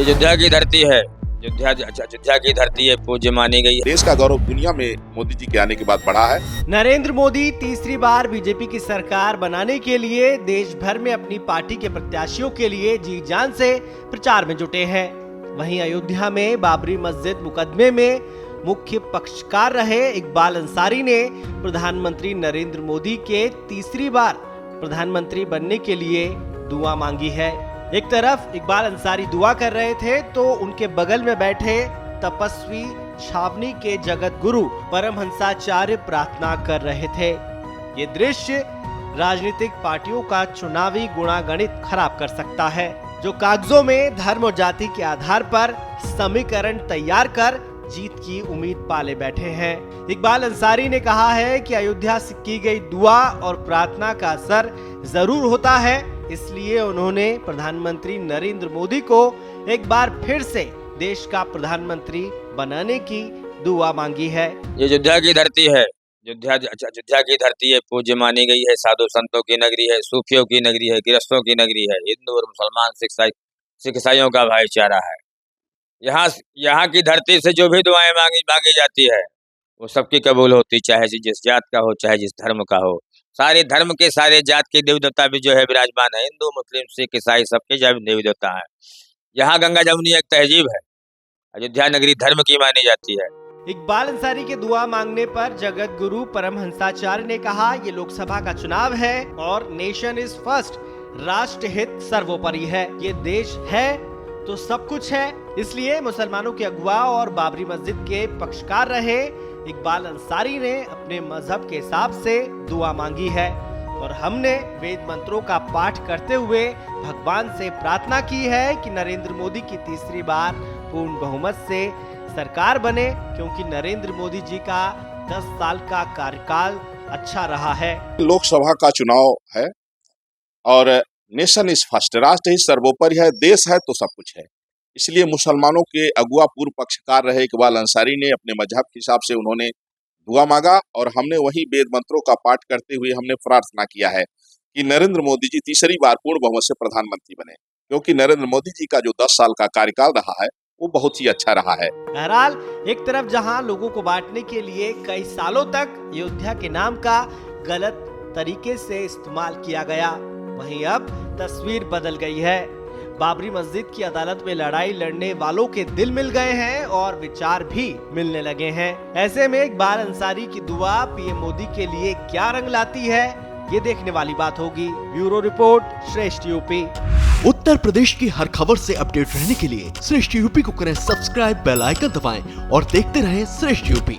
ये अयोध्या की धरती है, अयोध्या की धरती है, पूज्य मानी गई है। देश का गौरव दुनिया में मोदी जी के आने के बाद बढ़ा है। नरेंद्र मोदी तीसरी बार बीजेपी की सरकार बनाने के लिए देश भर में अपनी पार्टी के प्रत्याशियों के लिए जी जान से प्रचार में जुटे हैं। वहीं अयोध्या में बाबरी मस्जिद मुकदमे में मुख्य पक्षकार रहे इकबाल अंसारी ने प्रधानमंत्री नरेंद्र मोदी के तीसरी बार प्रधानमंत्री बनने के लिए दुआ मांगी है। एक तरफ इकबाल अंसारी दुआ कर रहे थे तो उनके बगल में बैठे तपस्वी छावनी के जगत गुरु परमहंसाचार्य प्रार्थना कर रहे थे। ये दृश्य राजनीतिक पार्टियों का चुनावी गुणागणित खराब कर सकता है, जो कागजों में धर्म और जाति के आधार पर समीकरण तैयार कर जीत की उम्मीद पाले बैठे हैं। इकबाल अंसारी ने कहा है कि अयोध्या से की गई दुआ और प्रार्थना का असर जरूर होता है, इसलिए उन्होंने प्रधानमंत्री नरेंद्र मोदी को एक बार फिर से देश का प्रधानमंत्री बनाने की दुआ मांगी है। ये अयोध्या की धरती है, अयोध्या की धरती है, पूज्य मानी गई है। साधु संतों की नगरी है, सूफियों की नगरी है, गृहस्थों की नगरी है, हिंदू और मुसलमान सिख ईसाइयों का भाईचारा है। यहाँ की धरती से जो भी दुआएं मांगी जाती है वो सबकी कबूल होती, चाहे जिस जात का हो, चाहे जिस धर्म का हो। सारे धर्म के सारे जात के देवी देवता भी जो है विराजमान है, हिंदू मुस्लिम सिख ईसाई सबके जो देवी देवता है। यहाँ गंगा जमुनी एक तहजीब है, अयोध्या नगरी धर्म की मानी जाती है। इकबाल अंसारी के दुआ मांगने पर जगत गुरु परमहंसाचार्य ने कहा, ये लोकसभा का चुनाव है और नेशन इज फर्स्ट, राष्ट्र हित सर्वोपरि है। ये देश है तो सब कुछ है, इसलिए मुसलमानों के अगुवा और बाबरी मस्जिद के पक्षकार रहे इकबाल अंसारी ने अपने मजहब के हिसाब से दुआ मांगी है और हमने वेद मंत्रों का पाठ करते हुए भगवान से प्रार्थना की है कि नरेंद्र मोदी की तीसरी बार पूर्ण बहुमत से सरकार बने, क्योंकि नरेंद्र मोदी जी का 10 साल का कार्यकाल अच्छा रहा है। लोकसभा का चुनाव है और नेशन इज फर्स्ट, राष्ट्र ही सर्वोपरि है, देश है तो सब कुछ है। इसलिए मुसलमानों के अगुआ पूर्व पक्षकार रहे इकबाल अंसारी ने अपने मजहब के हिसाब से उन्होंने दुआ मांगा और हमने वही वेद मंत्रों का पाठ करते हुए हमने प्रार्थना किया है कि नरेंद्र मोदी जी तीसरी बार पूर्ण बहुमत से प्रधानमंत्री बने, क्योंकि नरेंद्र मोदी जी का जो 10 साल का कार्यकाल रहा है वो बहुत ही अच्छा रहा है। बहरहाल एक तरफ जहां लोगों को बांटने के लिए कई सालों तक अयोध्या के नाम का गलत तरीके से इस्तेमाल किया गया, वहीं अब तस्वीर बदल गई है। बाबरी मस्जिद की अदालत में लड़ाई लड़ने वालों के दिल मिल गए हैं और विचार भी मिलने लगे हैं। ऐसे में इकबाल अंसारी की दुआ पीएम मोदी के लिए क्या रंग लाती है, ये देखने वाली बात होगी। ब्यूरो रिपोर्ट, श्रेष्ठ यूपी। उत्तर प्रदेश की हर खबर से अपडेट रहने के लिए श्रेष्ठ यूपी को करें सब्सक्राइब, बेल आइकन दबाएं और देखते रहें श्रेष्ठ यूपी।